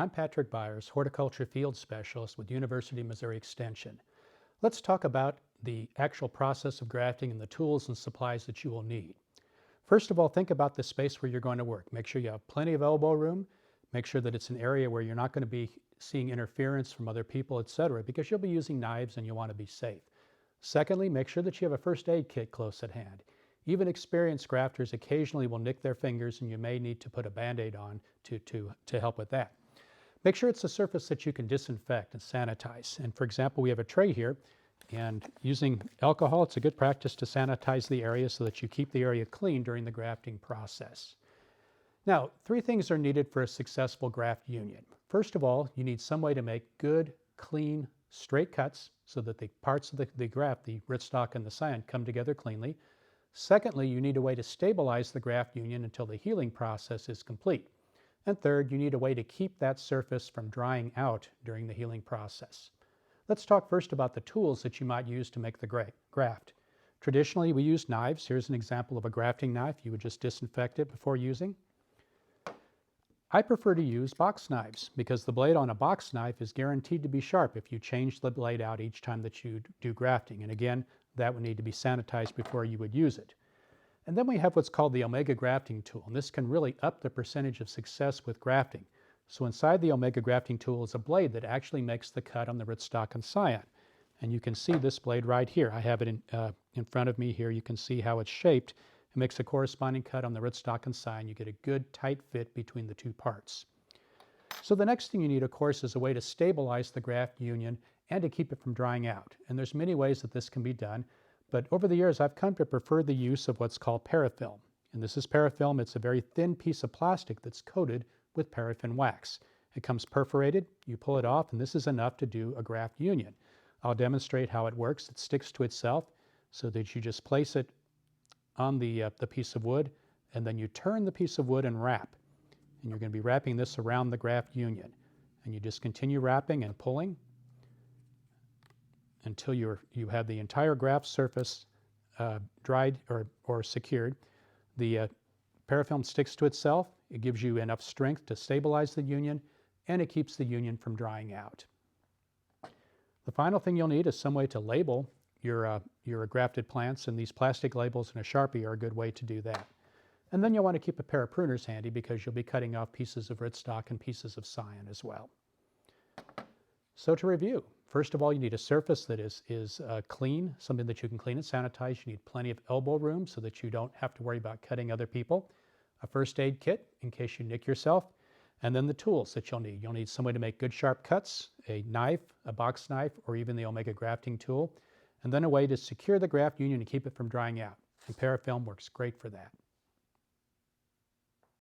I'm Patrick Byers, Horticulture Field Specialist with University of Missouri Extension. Let's talk about the actual process of grafting and the tools and supplies that you will need. First of all, think about the space where you're going to work. Make sure you have plenty of elbow room. Make sure that it's an area where you're not going to be seeing interference from other people, etc., because you'll be using knives and you want to be safe. Secondly, make sure that you have a first aid kit close at hand. Even experienced grafters occasionally will nick their fingers and you may need to put a Band-Aid on to help with that. Make sure it's a surface that you can disinfect and sanitize. And for example, we have a tray here, and using alcohol, it's a good practice to sanitize the area so that you keep the area clean during the grafting process. Now, three things are needed for a successful graft union. First of all, you need some way to make good, clean, straight cuts so that the parts of the graft, the rootstock and the scion, come together cleanly. Secondly, you need a way to stabilize the graft union until the healing process is complete. And third, you need a way to keep that surface from drying out during the healing process. Let's talk first about the tools that you might use to make the graft. Traditionally, we use knives. Here's an example of a grafting knife. You would just disinfect it before using. I prefer to use box knives because the blade on a box knife is guaranteed to be sharp if you change the blade out each time that you do grafting. And again, that would need to be sanitized before you would use it. And then we have what's called the Omega grafting tool, and this can really up the percentage of success with grafting. So inside the Omega grafting tool is a blade that actually makes the cut on the rootstock and scion. And you can see this blade right here. I have it in front of me here. You can see how it's shaped. It makes a corresponding cut on the rootstock and scion. You get a good tight fit between the two parts. So the next thing you need, of course, is a way to stabilize the graft union and to keep it from drying out. And there's many ways that this can be done. But over the years, I've come to prefer the use of what's called parafilm. And this is parafilm. It's a very thin piece of plastic that's coated with paraffin wax. It comes perforated. You pull it off, and this is enough to do a graft union. I'll demonstrate how it works. It sticks to itself so that you just place it on the piece of wood, and then you turn the piece of wood and wrap. And you're going to be wrapping this around the graft union. And you just continue wrapping and pulling until you have the entire graft surface dried or secured. The parafilm sticks to itself. It gives you enough strength to stabilize the union, and it keeps the union from drying out. The final thing you'll need is some way to label your grafted plants, and these plastic labels and a Sharpie are a good way to do that. And then you'll want to keep a pair of pruners handy because you'll be cutting off pieces of rootstock and pieces of scion as well. So to review, first of all, you need a surface that is clean, something that you can clean and sanitize. You need plenty of elbow room so that you don't have to worry about cutting other people. A first aid kit in case you nick yourself. And then the tools that you'll need. You'll need some way to make good sharp cuts, a knife, a box knife, or even the Omega grafting tool. And then a way to secure the graft union and keep it from drying out. And parafilm works great for that.